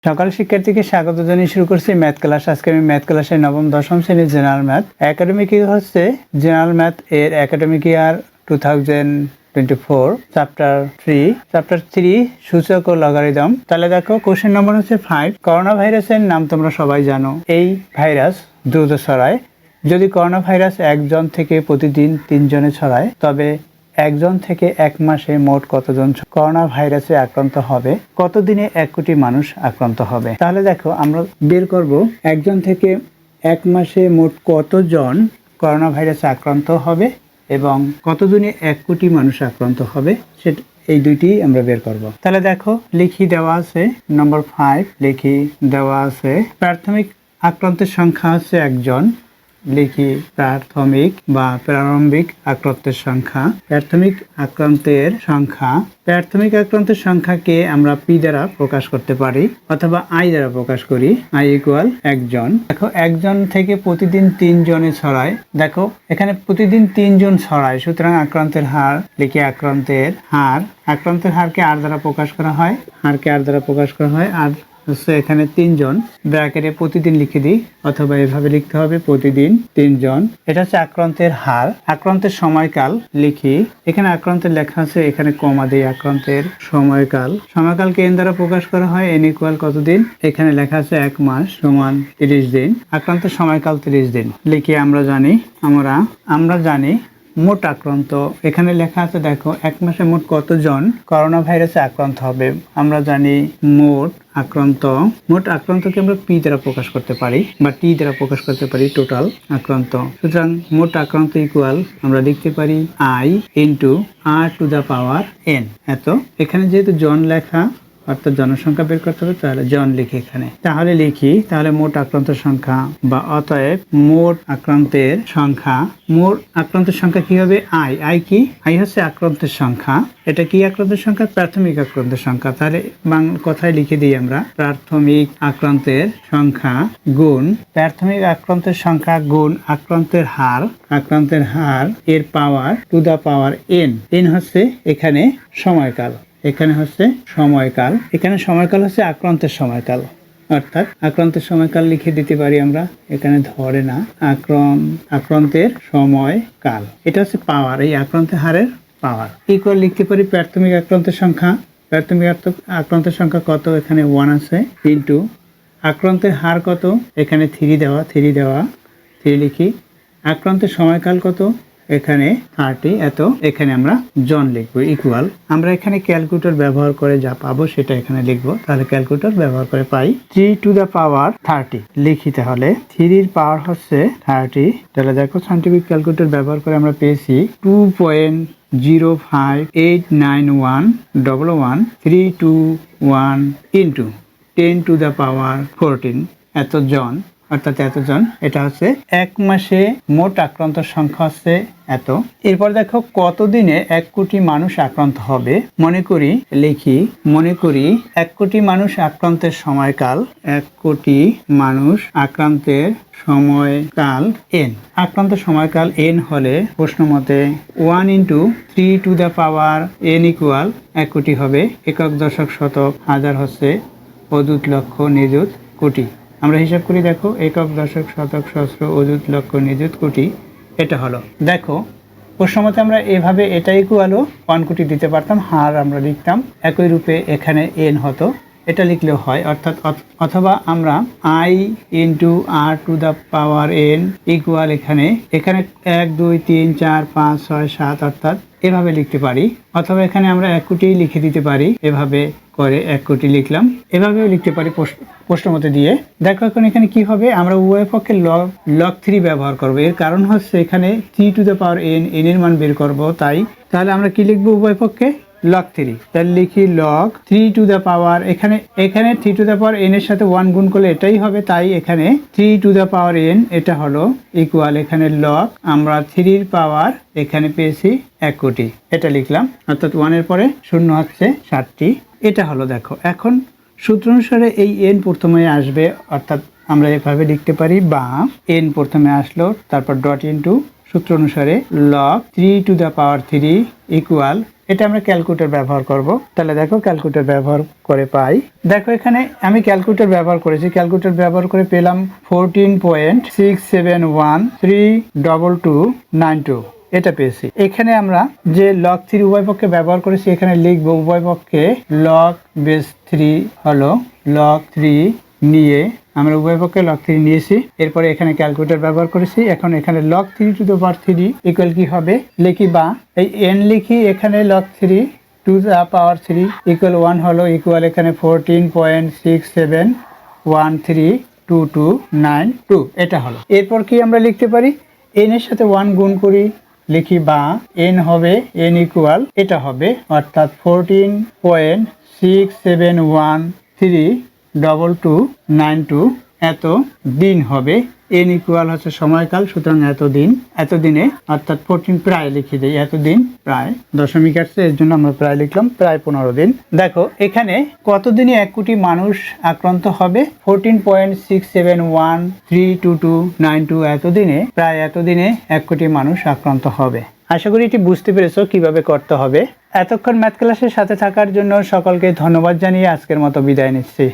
সকাল শিক্ষার্থীকে স্বাগত জানিয়ে শুরু করছি ম্যাথ ক্লাস। আজকে আমি ম্যাথ ক্লাসের নবম দশম শ্রেণীর জেনারেল ম্যাথ একাডেমিক ইয়ার হচ্ছে জেনারেল ম্যাথ এর একাডেমিক ইয়ার 2024 চ্যাপ্টার 3 সূচক ও লগারিদম। তাহলে দেখো কোশ্চেন নম্বর হচ্ছে 5। করোনা ভাইরাসের নাম তোমরা সবাই জানো। এই ভাইরাস দ্রুত ছড়ায়। যদি করোনা ভাইরাস একজন থেকে প্রতিদিন 3 জনে ছড়ায় তবে একজন থেকে এক মাসে মোট কতজন করোনা ভাইরাসে আক্রান্ত হবে, কতদিনে 1 কোটি মানুষ আক্রান্ত হবে। তাহলে দেখো আমরা বের করব একজন থেকে এক মাসে মোট কতজন করোনা ভাইরাসে আক্রান্ত হবে এবং কতদিনে 1 কোটি মানুষ আক্রান্ত হবে, সেটা এই দুইটি আমরা বের করব। তাহলে দেখো লিখি দেওয়া আছে নম্বর 5, লিখি দেওয়া আছে প্রাথমিক আক্রান্তের সংখ্যা হচ্ছে একজন। লিখি প্রারম্ভিক আক্রান্তের সংখ্যা। প্রাথমিক আক্রান্তের সংখ্যাকে আমরা পি দ্বারা প্রকাশ করতে পারি অথবা আই দ্বারা প্রকাশ করি। আই ইকুয়াল একজন। দেখো একজন থেকে প্রতিদিন 3 জনে ছড়ায়। দেখো এখানে প্রতিদিন 3 জন ছড়ায়, সুতরাং আক্রান্তের হার লিখি আক্রান্তের হারকে আর দ্বারা প্রকাশ করা হয়। আর হচ্ছে এখানে 3 জন, ব্র্যাকেটে প্রতিদিন লিখে দিই অথবা এভাবে লিখতে হবে প্রতিদিন 3 জন। এটা হচ্ছে আক্রান্তের হার। আক্রান্তের সময়কাল লিখি, এখানে আক্রান্তের লেখা আছে, এখানে কমা দিই। আক্রান্তের সময়কালকে এন দ্বারা প্রকাশ করা হয়। এন ইকুয়াল কতদিন, এখানে লেখা আছে 1 মাস সমান 30 দিন। আক্রান্তের সময়কাল 30 দিন। লিখি আমরা জানি মোট আক্রান্ত, এখানে লেখা আছে দেখো 1 মাসে মোট কতজন করোনা ভাইরাসে আক্রান্ত হবে। আমরা জানি মোট আক্রান্তকে আমরা পি দ্বারা প্রকাশ করতে পারি বা টি দ্বারা প্রকাশ করতে পারি, টোটাল আক্রান্ত। সুতরাং মোট আক্রান্ত ইকুয়াল আমরা লিখতে পারি I into R to the power N. এত এখানে যেহেতু জন লেখা অর্থাৎ জনসংখ্যা বের করতে হবে, তাহলে জন লিখি এখানে। তাহলে মোট আক্রান্তের সংখ্যা বা অতএব মোট আক্রান্তের সংখ্যা কি হবে, আই কি, আই হচ্ছে আক্রান্তের সংখ্যা। এটা কি আক্রান্তের সংখ্যা, প্রাথমিক আক্রান্তের সংখ্যা। তাহলে কথায় লিখে দিই আমরা প্রাথমিক আক্রান্তের সংখ্যা গুণ আক্রান্তের হার এর পাওয়ার টু দা পাওয়ার এন হচ্ছে এখানে সময়কাল। এখানে সময়কাল হচ্ছে আক্রান্তের সময়কাল, অর্থাৎ আক্রান্তের সময়কাল লিখে দিতে পারি আমরা, এখানে ধরে না, আক্রান্তের সময়কাল। এটা হচ্ছে পাওয়ার, এই আক্রান্তের হারের পাওয়ার ইকুয়াল লিখতে পারি প্রাথমিক আক্রান্তের সংখ্যা কত, এখানে 1 আছে, ইন্টু আক্রান্তের হার কত, এখানে 3 দেওয়া, 3 লিখি। আক্রান্তের সময়কাল কত, এখানে 30, এত এখানে আমরা জন লিখবো ইকুয়াল। আমরা এখানে ক্যালকুলেটর ব্যবহার করে যা পাবো সেটা এখানে লিখবো। তাহলে ক্যালকুলেটর ব্যবহার করে পাই 3 টু দা পাওয়ার 30 লিখি। তাহলে 3 এর পাওয়ার হচ্ছে 30। তাহলে দেখো সায়েন্টিফিক ক্যালকুলেটর ব্যবহার করে আমরা পেয়েছি 2.0589111 ইন্টু 10 টু দা পাওয়ার 14 এত জন, অর্থাৎ এতজন। এটা হচ্ছে 1 মাসে মোট আক্রান্ত সংখ্যা হচ্ছে এত। এরপর দেখো কতদিনে 1 কোটি মানুষ আক্রান্ত হবে। মনে করি 1 কোটি মানুষ আক্রান্তের সময়কাল, 1 কোটি মানুষ আক্রান্তের সময়কাল এন। আক্রান্ত সময়কাল এন হলে প্রশ্ন মতে 1 into 3 two the power N equal 1 কোটি হবে। একক, দশক, শতক, হাজার হচ্ছে অযুত, লক্ষ, নিযুত, কোটি। আমরা হিসাব করি, দেখো একক, দশক, শতক, সহস্র, অযুত, লক্ষ, নিযুত, কোটি। এটা হলো, দেখো প্রশ্নমতে আমরা এভাবে এটা ইকুয়ালও 1 কোটি দিতে পারতাম, হার আমরা লিখতাম একই রূপে, এখানে এন হতো, এটা লিখলেও হয়। অর্থাৎ অথবা আমরা I into R to the power N equal এখানে 1 2 3 4 5 6 7 অর্থাৎ এভাবে লিখতে পারি। অথবা এখানে আমরা 1 কোটি লিখে দিতে পারি, এভাবে করে 1 কোটি লিখলাম, এভাবেও লিখতে পারি প্রশ্নমতে দিয়ে। দেখো এখন এখানে কি হবে, আমরা উভয় পক্ষে লগ 3 ব্যবহার করব। এর কারণ হচ্ছে এখানে 3 টু দ্য পাওয়ার এন এর মান বের করব, তাহলে আমরা কি লিখবো, উভয় পক্ষে log 3। তাহলে লিখি log 3 টু দ্য পাওয়ার, এখানে 3 টু দ্য পাওয়ার n এর সাথে 1 গুণ করলে এটাই হবে, তাই এখানে 3 টু দ্য পাওয়ার n এটা হলো ইকুয়াল এখানে log আমরা 3 এর পাওয়ার এখানে পেয়েছি 1 কোটি, এটা লিখলাম। অর্থাৎ 1 এর পরে 0 হচ্ছে 60টি। এটা হলো, দেখো এখন সূত্র অনুসারে এই n প্রথমে আসবে, অর্থাৎ আমরা এভাবে লিখতে পারি, বা n প্রথমে আসলো তারপর ডট ইনটু সূত্র অনুসারে log 3 two the power 3 equal এটা আমরা ক্যালকুলেটর ব্যবহার করব। তাহলে দেখো ক্যালকুলেটর ব্যবহার করে পাই, দেখো এখানে আমি ক্যালকুলেটর ব্যবহার করেছি, ক্যালকুলেটর ব্যবহার করে পেলাম 14.67132292 এটা পেয়েছি। এখানে আমরা যে লগ 3 উভয় পক্ষে ব্যবহার করেছি এখানে লিখবো উভয় পক্ষে লগ বেস 3 হলো লগ 3 নিয়ে আমরা উভয় পক্ষে লগ 3 নিয়েছি। এরপরে এখানে ক্যালকুলেটর ব্যবহার করেছি। এখন এখানে log 3 two the power 3 equal কি হবে লিখি, বা এই n লিখি, এখানে log 3 two the power 3 equal 1 হলো ইকুয়াল এখানে 14.67132292 এটা হলো। এরপর কি আমরা লিখতে পারি, n এর সাথে 1 গুণ করি, লিখি বা n হবে n ইকুয়াল এটা হবে অর্থাৎ 14.67132292 এত দিন হবে। n ইকুয়াল হচ্ছে সময়কাল, সুতরাং এতদিন, এতদিনে অর্থাৎ 14 প্রায় লিখে দেই, এতদিন প্রায় দশমিক আসছে এর জন্য আমরা প্রায় লিখলাম, প্রায় 15 দিন। দেখো এখানে কতদিনে 1 কোটি মানুষ আক্রান্ত হবে, 14.67132292 এতদিনে, প্রায় এতদিনে 1 কোটি মানুষ আক্রান্ত হবে। আশা করি এটি বুঝতে পেরেছো কিভাবে করতে হবে। এতক্ষণ ম্যাথ ক্লাসের সাথে থাকার জন্য সকলকে ধন্যবাদ জানিয়ে আজকের মতো বিদায় নিচ্ছি।